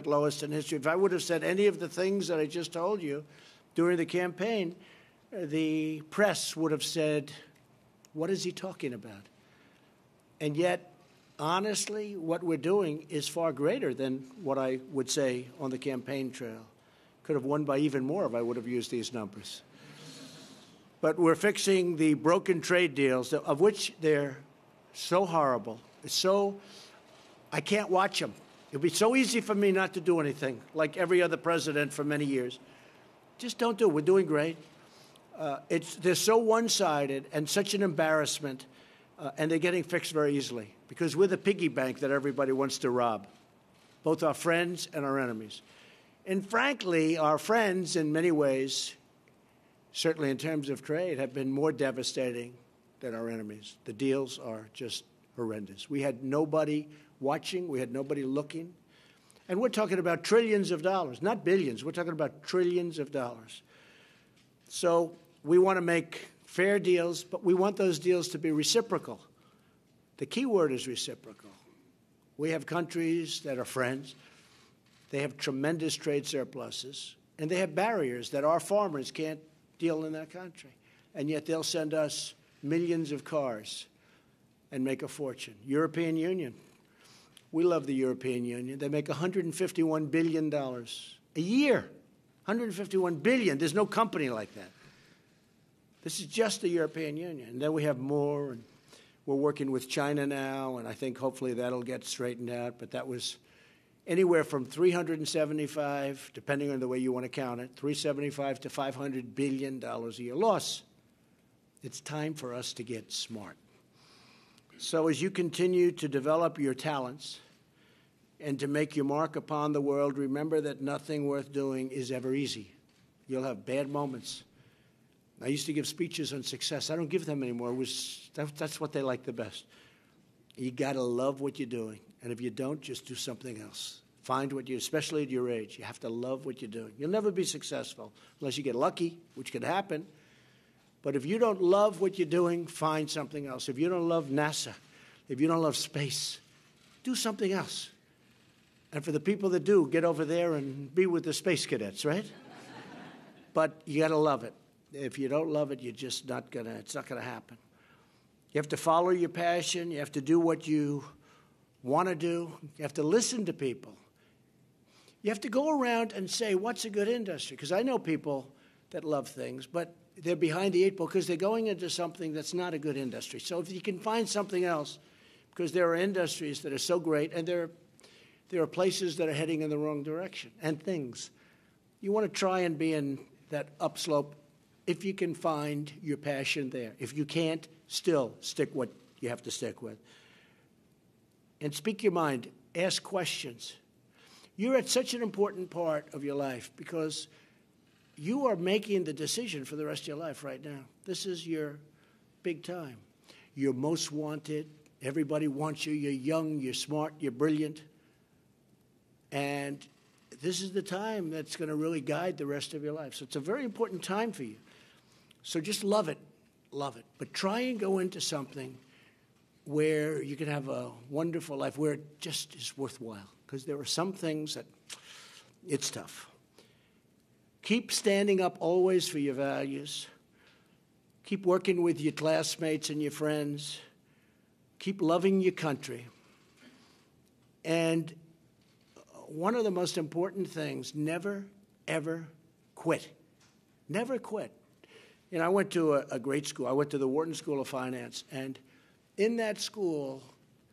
lowest in history. If I would have said any of the things that I just told you during the campaign, the press would have said, what is he talking about? And yet, honestly, what we're doing is far greater than what I would say on the campaign trail. Could have won by even more if I would have used these numbers. But we're fixing the broken trade deals, of which they're so horrible. It's so, I can't watch them. It'd be so easy for me not to do anything, like every other president for many years. Just don't do it. We're doing great. They're so one-sided and such an embarrassment, and they're getting fixed very easily because we're the piggy bank that everybody wants to rob, both our friends and our enemies. And frankly, our friends, in many ways, certainly in terms of trade, have been more devastating than our enemies. The deals are just horrendous. We had nobody watching. We had nobody looking. And we're talking about trillions of dollars, not billions. We're talking about trillions of dollars. So we want to make fair deals, but we want those deals to be reciprocal. The key word is reciprocal. We have countries that are friends. They have tremendous trade surpluses, and they have barriers that our farmers can't deal in that country. And yet they'll send us millions of cars and make a fortune. European Union. We love the European Union. They make $151 billion a year. $151 billion. There's no company like that. This is just the European Union. And then we have more. And we're working with China now, and I think hopefully that'll get straightened out. But that was anywhere from 375, depending on the way you want to count it, 375 to $500 billion a year loss. It's time for us to get smart. So as you continue to develop your talents and to make your mark upon the world, remember that nothing worth doing is ever easy. You'll have bad moments. I used to give speeches on success. I don't give them anymore. That's what they like the best. You got to love what you're doing. And if you don't, just do something else. Find what you, especially at your age, you have to love what you're doing. You'll never be successful unless you get lucky, which could happen. But if you don't love what you're doing, find something else. If you don't love NASA, if you don't love space, do something else. And for the people that do, get over there and be with the space cadets, right? But you got to love it. If you don't love it, you're just not gonna, it's not going to happen. You have to follow your passion. You have to do what you want to do. You have to listen to people. You have to go around and say, what's a good industry? Because I know people that love things, but they're behind the eight ball because they're going into something that's not a good industry. So if you can find something else, because there are industries that are so great, and there are places that are heading in the wrong direction, and things. You want to try and be in that upslope if you can find your passion there. If you can't, still stick what you have to stick with. And speak your mind. Ask questions. You're at such an important part of your life because you are making the decision for the rest of your life right now. This is your big time. You're most wanted. Everybody wants you. You're young, you're smart, you're brilliant. And this is the time that's going to really guide the rest of your life. So it's a very important time for you. So just love it. Love it. But try and go into something where you can have a wonderful life, where it just is worthwhile. Because there are some things that it's tough. Keep standing up always for your values. Keep working with your classmates and your friends. Keep loving your country. And one of the most important things, never, ever quit. Never quit. You know, I went to a great school. I went to the Wharton School of Finance. And in that school,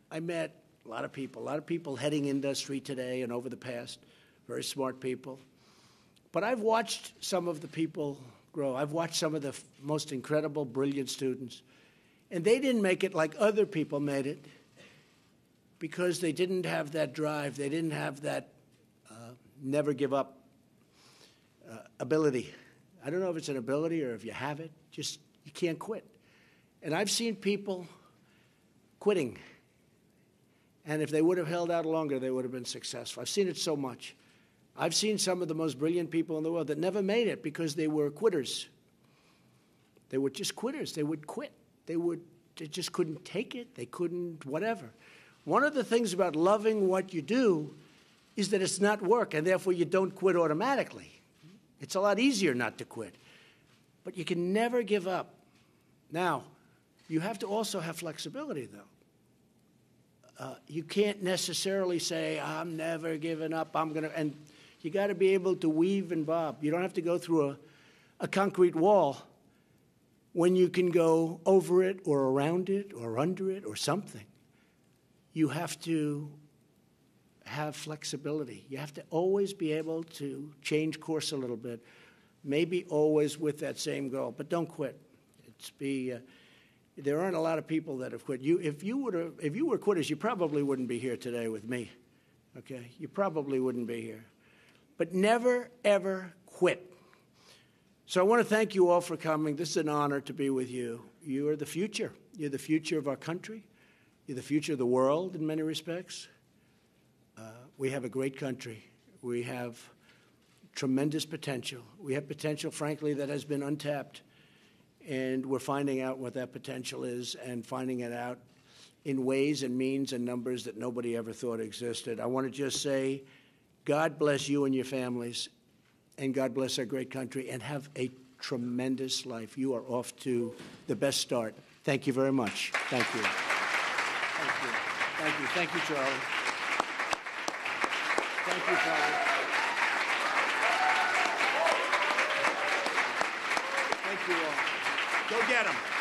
I met a lot of people heading industry today and over the past, very smart people. But I've watched some of the people grow. I've watched some of the most incredible, brilliant students. And they didn't make it like other people made it because they didn't have that drive. They didn't have that never give up ability. I don't know if it's an ability or if you have it. Just, you can't quit. And I've seen people quitting. And if they would have held out longer, they would have been successful. I've seen it so much. I've seen some of the most brilliant people in the world that never made it because they were quitters. They were just quitters. They would quit. They just couldn't take it. They couldn't whatever. One of the things about loving what you do is that it's not work, and therefore you don't quit automatically. It's a lot easier not to quit. But you can never give up. Now, you have to also have flexibility, though. You can't necessarily say, I'm never giving up, and you got to be able to weave and bob. You don't have to go through a concrete wall when you can go over it or around it or under it or something. You have to have flexibility. You have to always be able to change course a little bit, maybe always with that same goal, but don't quit. There aren't a lot of people that have quit. If you were quitters, you probably wouldn't be here today with me, okay? You probably wouldn't be here. But never, ever quit. So I want to thank you all for coming. This is an honor to be with you. You are the future. You're the future of our country. You're the future of the world in many respects. We have a great country. We have tremendous potential. We have potential, frankly, that has been untapped. And we're finding out what that potential is and finding it out in ways and means and numbers that nobody ever thought existed. I want to just say, God bless you and your families, and God bless our great country, and have a tremendous life. You are off to the best start. Thank you very much. Thank you. Thank you. Thank you. Thank you, Charlie. Thank you, Charlie. Thank you all. Go get them.